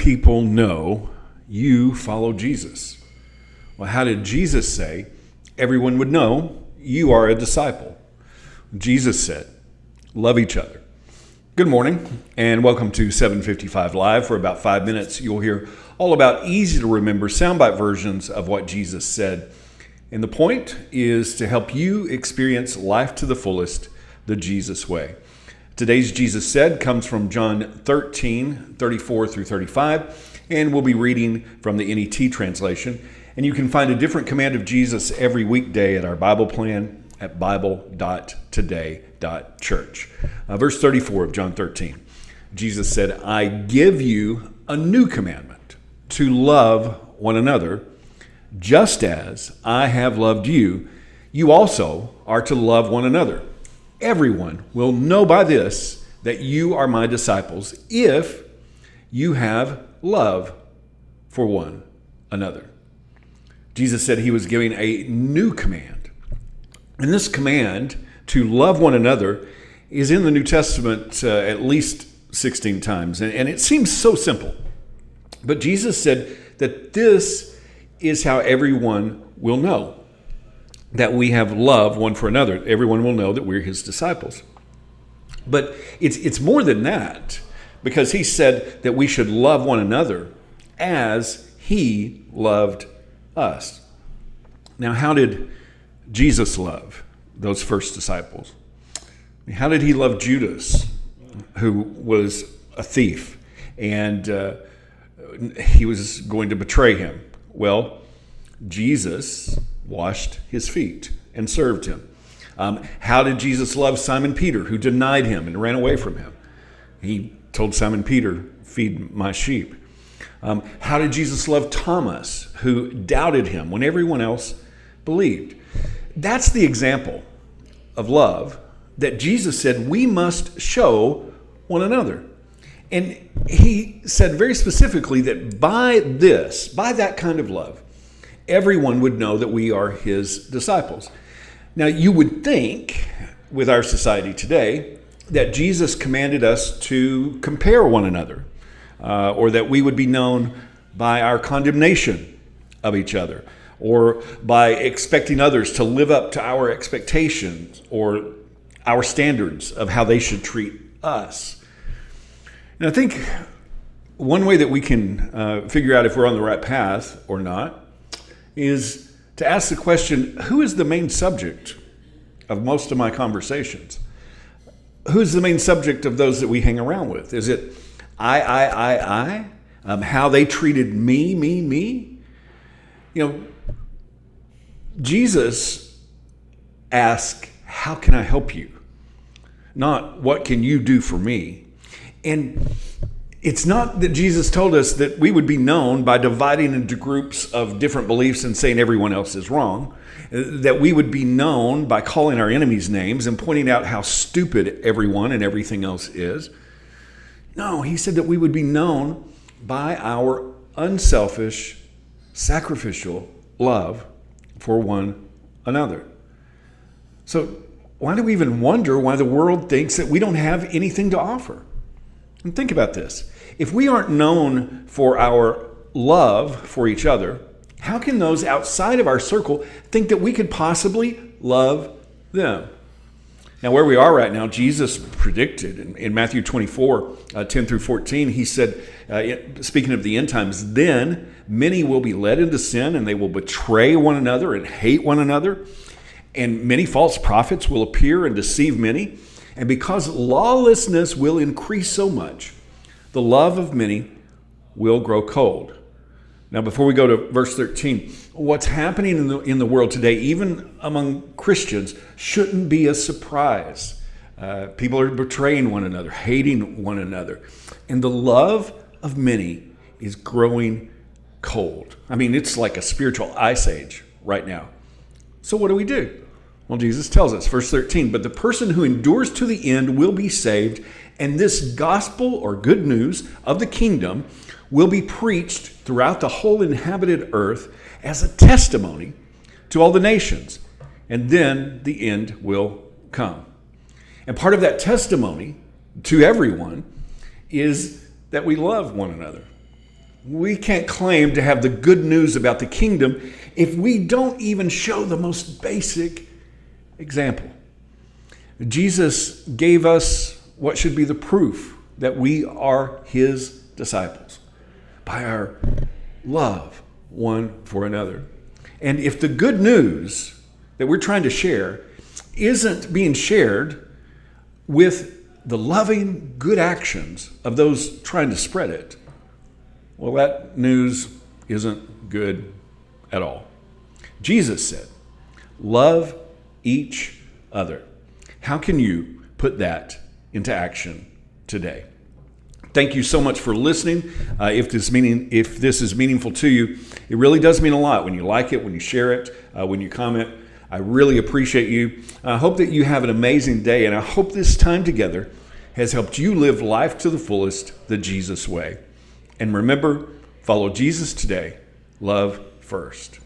people know you follow Jesus? Well, how did Jesus say everyone would know you are a disciple? Jesus said, love each other. Good morning and welcome to 755 Live. For about 5 minutes, you'll hear all about easy to remember soundbite versions of what Jesus said. And the point is to help you experience life to the fullest, the Jesus way. Today's Jesus Said comes from John 13, 34 through 35, and we'll be reading from the NET translation. And you can find a different command of Jesus every weekday at our Bible plan at bible.today.church. Verse 34 of John 13, Jesus said, I give you a new commandment, to love one another. Just as I have loved you, you also are to love one another. Everyone will know by this that you are my disciples if you have love for one another. Jesus said he was giving a new command. And this command to love one another is in the New Testament at least 16 times. And it seems so simple. But Jesus said that this is how everyone will know that we have love one for another. Everyone will know that we're his disciples. But it's more than that, because he said that we should love one another as he loved us. Now, how did Jesus love those first disciples? How did he love Judas, who was a thief, and he was going to betray him? Well, Jesus washed his feet and served him. How did Jesus love Simon Peter, who denied him and ran away from him? He told Simon Peter, feed my sheep. How did Jesus love Thomas, who doubted him when everyone else believed? That's the example of love that Jesus said we must show one another. And he said very specifically that by that kind of love, everyone would know that we are his disciples. Now, you would think, with our society today, that Jesus commanded us to compare one another, or that we would be known by our condemnation of each other, or by expecting others to live up to our expectations or our standards of how they should treat us. And I think one way that we can figure out if we're on the right path or not is to ask the question, who is the main subject of most of my conversations? Who's the main subject of those that we hang around with? Is it I? How they treated me? You know, Jesus asked, how can I help you? Not, what can you do for me? And it's not that Jesus told us that we would be known by dividing into groups of different beliefs and saying everyone else is wrong, that we would be known by calling our enemies names and pointing out how stupid everyone and everything else is. No, he said that we would be known by our unselfish, sacrificial love for one another. So why do we even wonder why the world thinks that we don't have anything to offer? And think about this. If we aren't known for our love for each other, how can those outside of our circle think that we could possibly love them? Now, where we are right now, Jesus predicted in Matthew 24, 10 through 14, he said, speaking of the end times, then many will be led into sin and they will betray one another and hate one another. And many false prophets will appear and deceive many. And because lawlessness will increase so much, the love of many will grow cold. Now, before we go to verse 13, what's happening in the world today, even among Christians, shouldn't be a surprise. People are betraying one another, hating one another. And the love of many is growing cold. I mean, it's like a spiritual ice age right now. So what do we do? Well, Jesus tells us, verse 13, but the person who endures to the end will be saved, and this gospel or good news of the kingdom will be preached throughout the whole inhabited earth as a testimony to all the nations, and then the end will come. And part of that testimony to everyone is that we love one another. We can't claim to have the good news about the kingdom if we don't even show the most basic example. Jesus gave us what should be the proof that we are his disciples by our love one for another. And if the good news that we're trying to share isn't being shared with the loving good actions of those trying to spread it, well, that news isn't good at all. Jesus said, love each other. How can you put that into action today? Thank you so much for listening. If this is meaningful to you, it really does mean a lot when you like it, when you share it, when you comment. I really appreciate you. I hope that you have an amazing day, and I hope this time together has helped you live life to the fullest the Jesus way. And remember, follow Jesus today. Love first.